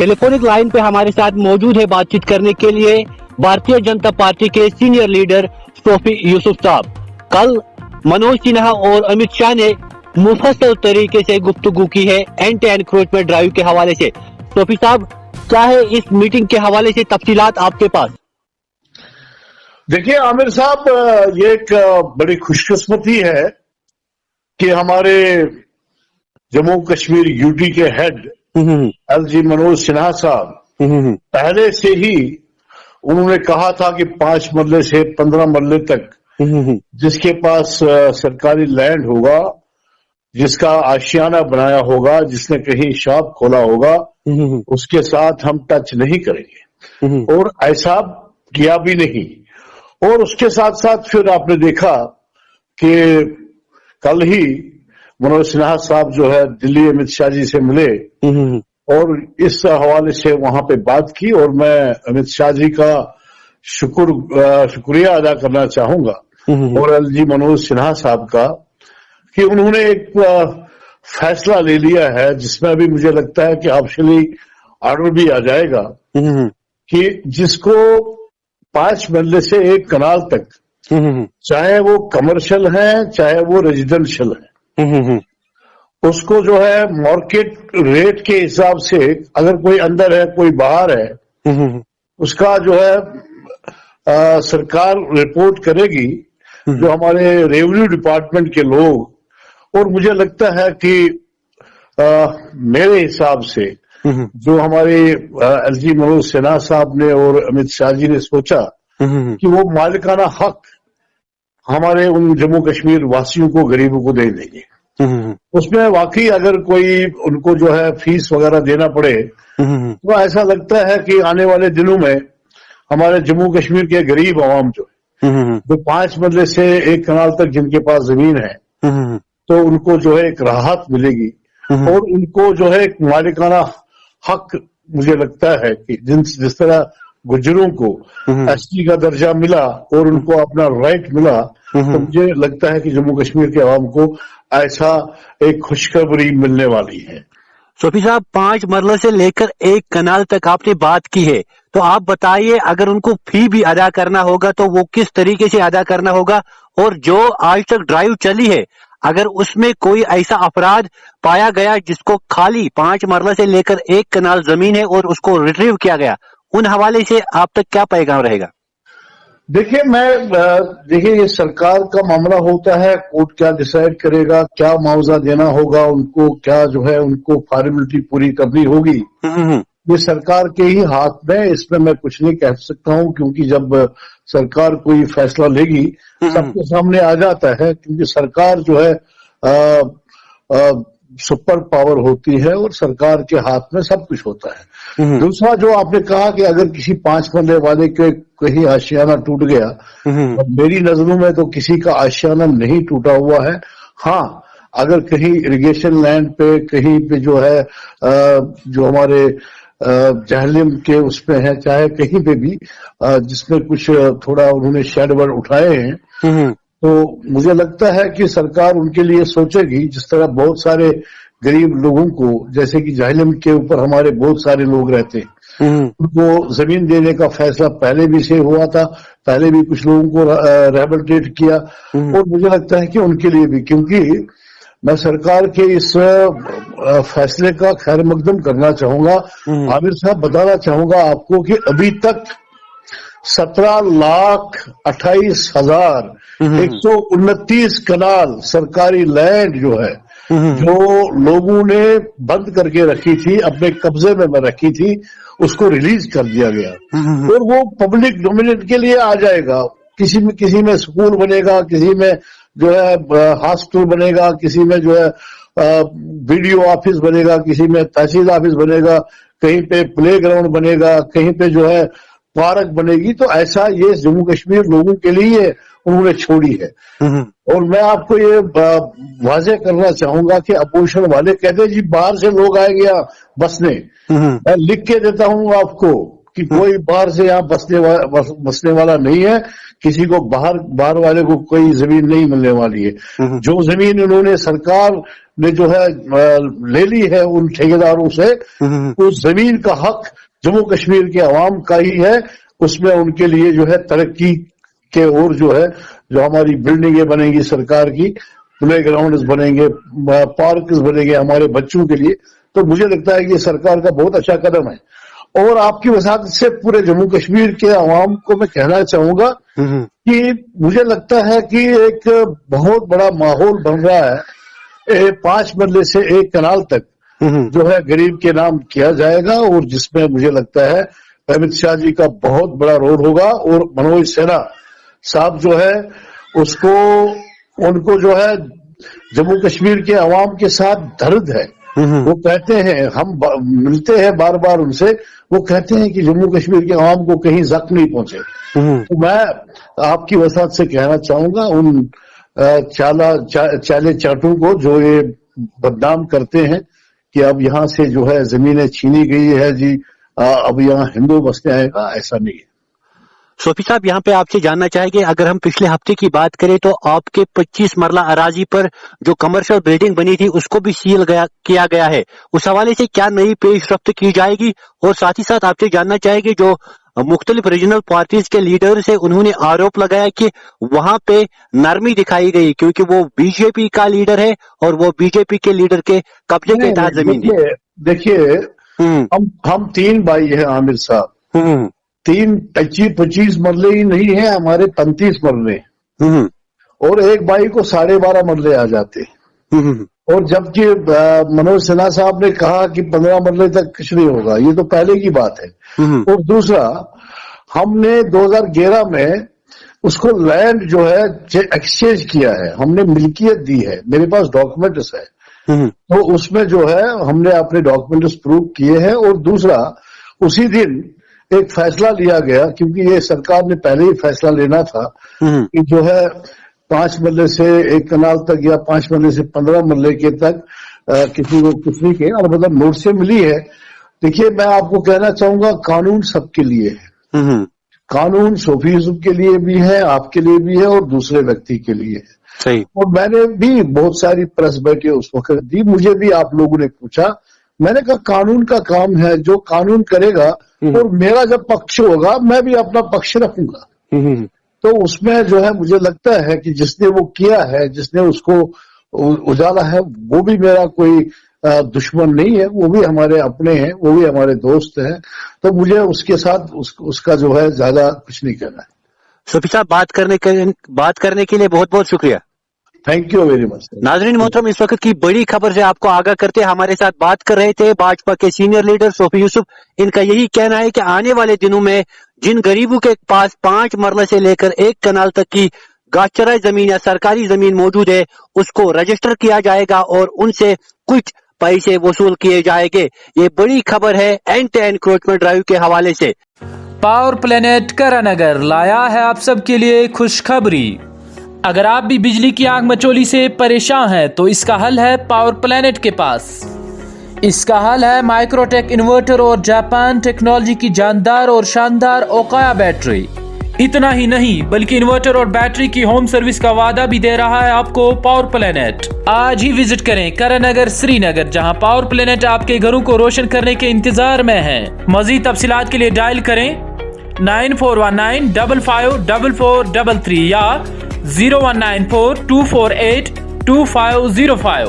Telephonic line पे हमारे साथ मौजूद है बातचीत करने के लिए भारतीय जनता पार्टी के सीनियर लीडर सोफी यूसुफ साहब। कल मनोज सिन्हा और अमित शाह ने मुफस्सल तरीके से गुफ्तगू की है एंटी एनक्रोचमेंट ड्राइव के हवाले से। सोफी साहब, क्या है इस मीटिंग के हवाले से तफसीलात आपके पास? देखिए आमिर साहब, ये एक बड़ी खुशकिस्मती है कि हमारे जम्मू कश्मीर यूटी के हेड एलजी मनोज सिन्हा साहब पहले से ही उन्होंने कहा था कि 5 मरले से 15 मरले तक जिसके पास सरकारी लैंड होगा, जिसका आशियाना बनाया होगा, जिसने कहीं शॉप खोला होगा, उसके साथ हम टच नहीं करेंगे। और ऐसा किया भी नहीं। और उसके साथ साथ फिर आपने देखा कि कल ही मनोज सिन्हा साहब जो है दिल्ली अमित शाह जी से मिले और इस हवाले से वहां पे बात की। और मैं अमित शाह जी का शुक्रिया अदा करना चाहूंगा और एलजी मनोज सिन्हा साहब का कि उन्होंने एक फैसला ले लिया है जिसमें अभी मुझे लगता है कि ऑफिशियली ऑर्डर भी आ जाएगा कि जिसको 5 मरले से 1 कनाल तक, चाहे वो कमर्शियल है चाहे वो रेजिडेंशियल है, उसको जो है मार्केट रेट के हिसाब से, अगर कोई अंदर है कोई बाहर है, उसका जो है सरकार रिपोर्ट करेगी, जो हमारे रेवेन्यू डिपार्टमेंट के लोग। और मुझे लगता है कि मेरे हिसाब से जो हमारे एलजी मनोज सिन्हा साहब ने और अमित शाह जी ने सोचा कि वो मालिकाना हक हमारे उन जम्मू कश्मीर वासियों को, गरीबों को दे देंगे। उसमें वाकई अगर कोई उनको जो है फीस वगैरह देना पड़े तो ऐसा लगता है कि आने वाले दिनों में हमारे जम्मू कश्मीर के गरीब आवाम जो है, जो 5 मरले से 1 कनाल तक जिनके पास जमीन है, तो उनको जो है एक राहत मिलेगी और उनको जो है एक मालिकाना हक, मुझे लगता है कि जिस तरह गुज्जरों को एसटी का दर्जा मिला और उनको अपना राइट मिला, तो मुझे लगता है कि जम्मू कश्मीर के आवाम को ऐसा एक खुशखबरी मिलने वाली है। सोफी साहब, 5 मरले से लेकर 1 कनाल तक आपने बात की है, तो आप बताइए अगर उनको फी भी अदा करना होगा तो वो किस तरीके से अदा करना होगा? और जो आज तक ड्राइव चली है, अगर उसमें कोई ऐसा अपराध पाया गया जिसको खाली 5 मरले से लेकर 1 कनाल जमीन है और उसको रिट्रीव किया गया, उन हवाले से आप तक क्या पैगाम रहेगा? देखिए ये सरकार का मामला होता है, कोर्ट क्या डिसाइड करेगा, क्या मुआवजा देना होगा उनको, क्या जो है उनको फॉर्मेलिटी पूरी करनी होगी, ये सरकार के ही हाथ में। इसमें मैं कुछ नहीं कह सकता हूं, क्योंकि जब सरकार कोई फैसला लेगी सबके सामने आ जाता है, क्योंकि सरकार जो है सुपर पावर होती है और सरकार के हाथ में सब कुछ होता है। दूसरा जो आपने कहा कि अगर किसी 5 मरले वाले के कहीं आशियाना टूट गया, तो मेरी नजरों में तो किसी का आशियाना नहीं टूटा हुआ है। हाँ, अगर कहीं इरिगेशन लैंड पे कहीं पे जो है जो हमारे जहलिम के उसमें है, चाहे कहीं पे भी जिसमें कुछ थोड़ा उन्होंने शेड वर्ड उठाए हैं, तो मुझे लगता है कि सरकार उनके लिए सोचेगी। जिस तरह बहुत सारे गरीब लोगों को, जैसे कि जहलिम के ऊपर हमारे बहुत सारे लोग रहते हैं, उनको जमीन देने का फैसला पहले भी से हुआ था, पहले भी कुछ लोगों को रिहेबिलिटेट किया, और मुझे लगता है कि उनके लिए भी, क्योंकि मैं सरकार के इस फैसले का खैर मकदम करना चाहूंगा। आमिर साहब, बताना चाहूंगा आपको कि अभी तक 17,28,129 कनाल सरकारी लैंड जो है, जो लोगों ने बंद करके रखी थी, अपने कब्जे में रखी थी, उसको रिलीज कर दिया गया और वो पब्लिक डोमिनेट के लिए आ जाएगा। किसी में स्कूल बनेगा, किसी में जो है हॉस्पिटल बनेगा, किसी में जो है बीडीओ ऑफिस बनेगा, किसी में तहसील ऑफिस बनेगा, कहीं पे प्ले ग्राउंड बनेगा, कहीं पे जो है पार्क बनेगी। तो ऐसा ये जम्मू कश्मीर लोगों के लिए उन्होंने छोड़ी है। और मैं आपको ये वाज़ेह करना चाहूंगा कि अपोजिशन वाले कहते हैं जी बाहर से लोग आएंगे बसने, मैं लिख के देता हूं आपको کہ کوئی باہر سے یہاں بسنے والا نہیں ہے, کسی کو باہر والے کو کوئی زمین نہیں ملنے والی ہے. جو زمین انہوں نے سرکار نے جو ہے لے لی ہے ان ٹھیکیداروں سے, اس زمین کا حق جموں کشمیر کے عوام کا ہی ہے. اس میں ان کے لیے جو ہے ترقی کے اور جو ہے جو ہماری بلڈنگیں بنیں گی سرکار کی, پلے گراؤنڈز بنیں گے, پارکس بنیں گے ہمارے بچوں کے لیے, تو مجھے لگتا ہے کہ یہ سرکار کا بہت اچھا قدم ہے. اور آپ کی وضاحت سے پورے جموں کشمیر کے عوام کو میں کہنا چاہوں گا کہ مجھے لگتا ہے کہ ایک بہت بڑا ماحول بن رہا ہے 5 مرلے سے 1 کنال تک جو ہے غریب کے نام کیا جائے گا, اور جس میں مجھے لگتا ہے امت شاہ جی کا بہت بڑا رول ہوگا. اور منوج سنہا صاحب جو ہے ان کو جو ہے جموں کشمیر کے عوام کے ساتھ درد ہے. وہ کہتے ہیں, ہم ملتے ہیں بار بار ان سے, وہ کہتے ہیں کہ جموں کشمیر کے عوام کو کہیں زخم نہیں پہنچے. تو میں آپ کی وسعت سے کہنا چاہوں گا ان چالے چاٹوں کو جو یہ بدنام کرتے ہیں کہ اب یہاں سے جو ہے زمینیں چھینی گئی ہے جی, اب یہاں ہندو بسنے آئے گا, ایسا نہیں ہے. صوفی صاحب, یہاں پہ آپ سے جاننا چاہیں گے, اگر ہم پچھلے ہفتے کی بات کریں تو آپ کے 25 مرلہ اراضی پر جو کمرشل بلڈنگ بنی تھی اس کو بھی سیل کیا گیا ہے. اس حوالے سے کیا نئی پیش رفت کی جائے گی؟ اور ساتھ ہی ساتھ آپ سے جاننا چاہیں گے جو مختلف ریجنل پارٹیز کے لیڈرز ہیں انہوں نے آروپ لگایا کہ وہاں پہ نرمی دکھائی گئی کیونکہ وہ بی جے پی کا لیڈر ہے اور وہ بی جے پی کے لیڈر کے قبضے کے تحت زمین ہے. دیکھیے ہم 3 بھائی ہیں عامر صاحب, 25 مرلے ہی نہیں ہیں ہمارے, 35 مرلے, اور ایک بھائی کو 12.5 مرلے آ جاتے. اور جبکہ منوج سنہا صاحب نے کہا کہ 15 مرلے تک کچھ نہیں ہوگا, یہ تو پہلے کی بات ہے. اور دوسرا, ہم نے 2011 میں اس کو لینڈ جو ہے ایکسچینج کیا ہے, ہم نے ملکیت دی ہے, میرے پاس ڈاکومنٹس ہے, تو اس میں جو ہے ہم نے اپنے ڈاکومنٹس پروو کیے ہیں. اور دوسرا, اسی دن ایک فیصلہ لیا گیا, کیونکہ یہ سرکار نے پہلے ہی فیصلہ لینا تھا کہ جو ہے 5 مرلے سے 1 کنال تک یا 5 مرلے سے 15 مرلے کے تک کسی کو کچھ نہیں کہ, اور مطلب نوٹ سے ملی ہے. دیکھیے میں آپ کو کہنا چاہوں گا, قانون سب کے لیے ہے, قانون صوفی یوسف کے لیے بھی ہے, آپ کے لیے بھی ہے, اور دوسرے ویکتی کے لیے ہے. اور میں نے بھی بہت ساری پریس بیٹھے اس وقت دی, مجھے بھی آپ لوگوں نے پوچھا, میں نے کہا قانون کا کام ہے, جو قانون کرے گا اور میرا جب پکش ہوگا میں بھی اپنا پکش رکھوں گا. تو اس میں جو ہے مجھے لگتا ہے کہ جس نے وہ کیا ہے, جس نے اس کو اجالا ہے, وہ بھی میرا کوئی دشمن نہیں ہے, وہ بھی ہمارے اپنے ہیں, وہ بھی ہمارے دوست ہیں. تو مجھے اس کے ساتھ اس کا جو ہے زیادہ کچھ نہیں کرنا ہے. صوفی صاحب, بات کرنے کے لیے بہت بہت شکریہ. Thank you very much. ناظرین محترم, اس وقت کی بڑی خبر سے آپ کو آگاہ کرتے ہمارے ساتھ بات کر رہے تھے بھاجپا کے سینئر لیڈر صوفی یوسف. ان کا یہی کہنا ہے کہ آنے والے دنوں میں جن غریبوں کے پاس 5 مرلے سے لے کر 1 کنال تک کی گاشترائی زمین یا سرکاری زمین موجود ہے اس کو رجسٹر کیا جائے گا اور ان سے کچھ پیسے وصول کیے جائیں گے. یہ بڑی خبر ہے end to end encroachment drive کے حوالے سے. پاور پلانٹ کرا نگر لایا ہے آپ سب کے لیے خوشخبری. اگر آپ بھی بجلی کی آگ مچولی سے پریشان ہیں تو اس کا حل ہے پاور پلانٹ کے پاس. اس کا حل ہے مائکرو ٹیک انورٹر اور جاپان ٹیکنالوجی کی جاندار اور شاندار اوقایا بیٹری. اتنا ہی نہیں بلکہ انورٹر اور بیٹری کی ہوم سروس کا وعدہ بھی دے رہا ہے آپ کو پاور پلانٹ. آج ہی وزٹ کریں کرا نگر سری نگر, جہاں پاور پلانٹ آپ کے گھروں کو روشن کرنے کے انتظار میں ہے. مزید تفصیلات کے لیے ڈائل کریں 9419554433 یا 019424825005.